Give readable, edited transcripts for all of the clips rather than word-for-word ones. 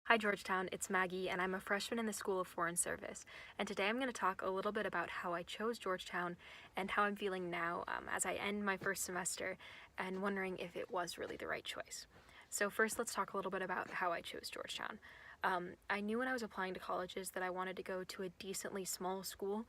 Hi Georgetown, it's Maggie and I'm a freshman in the School of Foreign Service, and today I'm going to talk a little bit about how I chose Georgetown and how I'm feeling now as I end my first semester and wondering if it was really the right choice. So first let's talk a little bit about how I chose Georgetown. I knew when I was applying to colleges that I wanted to go to a decently small school,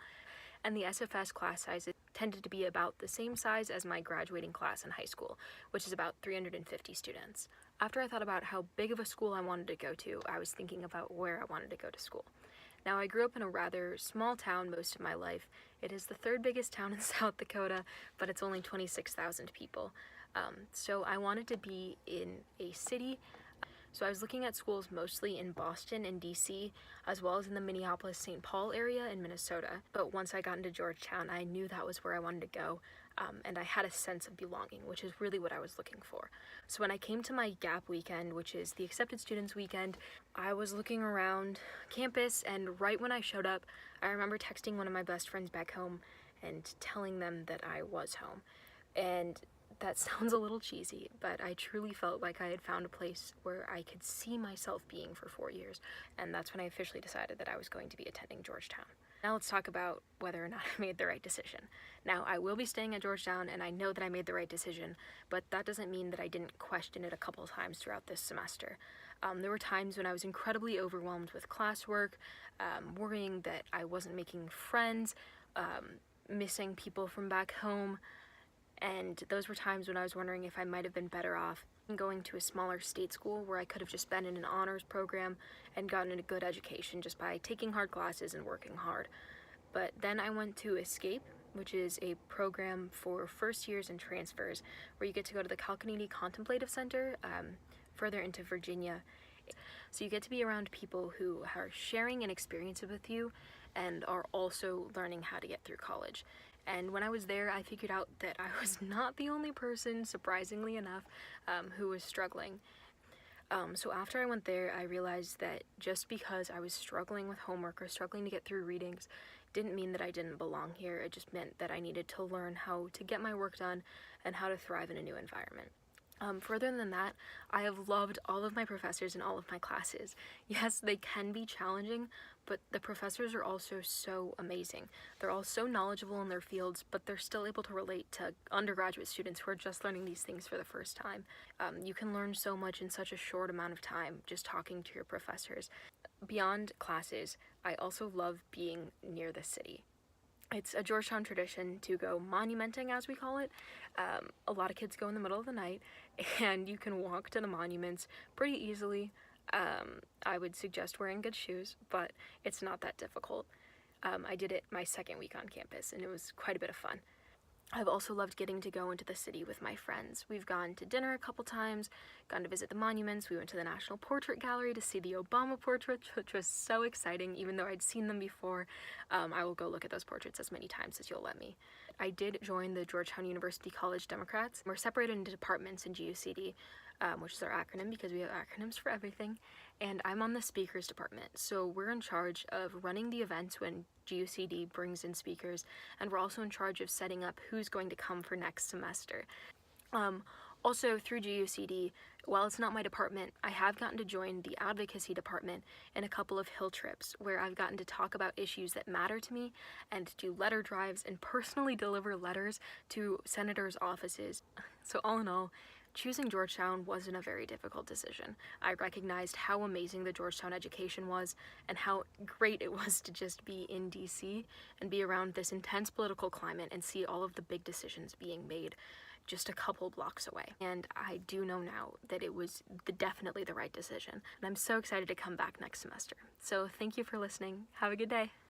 and the SFS class size tended to be about the same size as my graduating class in high school, which is about 350 students. After I thought about how big of a school I wanted to go to, I was thinking about where I wanted to go to school. Now, I grew up in a rather small town most of my life. It is the third biggest town in South Dakota, but it's only 26,000 people. So I wanted to be in a city. So I was looking at schools mostly in Boston and DC, as well as in the Minneapolis-St. Paul area in Minnesota. But once I got into Georgetown, I knew that was where I wanted to go, and I had a sense of belonging, which is really what I was looking for. So when I came to my GAP weekend, which is the Accepted Students Weekend, I was looking around campus, and right when I showed up, I remember texting one of my best friends back home and telling them that I was home. And that sounds a little cheesy, but I truly felt like I had found a place where I could see myself being for 4 years, and that's when I officially decided that I was going to be attending Georgetown. Now let's talk about whether or not I made the right decision. Now, I will be staying at Georgetown, and I know that I made the right decision, but that doesn't mean that I didn't question it a couple times throughout this semester. There were times when I was incredibly overwhelmed with classwork, worrying that I wasn't making friends, missing people from back home, and those were times when I was wondering if I might have been better off going to a smaller state school where I could have just been in an honors program and gotten a good education just by taking hard classes and working hard. But then I went to Escape, which is a program for first years and transfers, where you get to go to the Kalkanini Contemplative Center, further into Virginia. So you get to be around people who are sharing an experience with you and are also learning how to get through college. And when I was there, I figured out that I was not the only person, surprisingly enough, who was struggling. So after I went there, I realized that just because I was struggling with homework or struggling to get through readings didn't mean that I didn't belong here. It just meant that I needed to learn how to get my work done and how to thrive in a new environment. Further than that, I have loved all of my professors in all of my classes. Yes, they can be challenging, but the professors are also so amazing. They're all so knowledgeable in their fields, but they're still able to relate to undergraduate students who are just learning these things for the first time. You can learn so much in such a short amount of time just talking to your professors. Beyond classes, I also love being near the city. It's a Georgetown tradition to go monumenting, as we call it. A lot of kids go in the middle of the night, and you can walk to the monuments pretty easily. I would suggest wearing good shoes, but it's not that difficult. I did it my second week on campus, and it was quite a bit of fun. I've also loved getting to go into the city with my friends. We've gone to dinner a couple times, gone to visit the monuments. We went to the National Portrait Gallery to see the Obama portraits, which was so exciting. Even though I'd seen them before, I will go look at those portraits as many times as you'll let me. I did join the Georgetown University College Democrats. We're separated into departments in GUCD, which is our acronym because we have acronyms for everything, and I'm on the speakers department. So we're in charge of running the events when GUCD brings in speakers, and we're also in charge of setting up who's going to come for next semester. Also, through GUCD, while it's not my department, I have gotten to join the advocacy department in a couple of hill trips where I've gotten to talk about issues that matter to me and do letter drives and personally deliver letters to senators' offices. So all in all, choosing Georgetown wasn't a very difficult decision. I recognized how amazing the Georgetown education was and how great it was to just be in DC and be around this intense political climate and see all of the big decisions being made just a couple blocks away. And I do know now that it was definitely the right decision. And I'm so excited to come back next semester. So thank you for listening. Have a good day.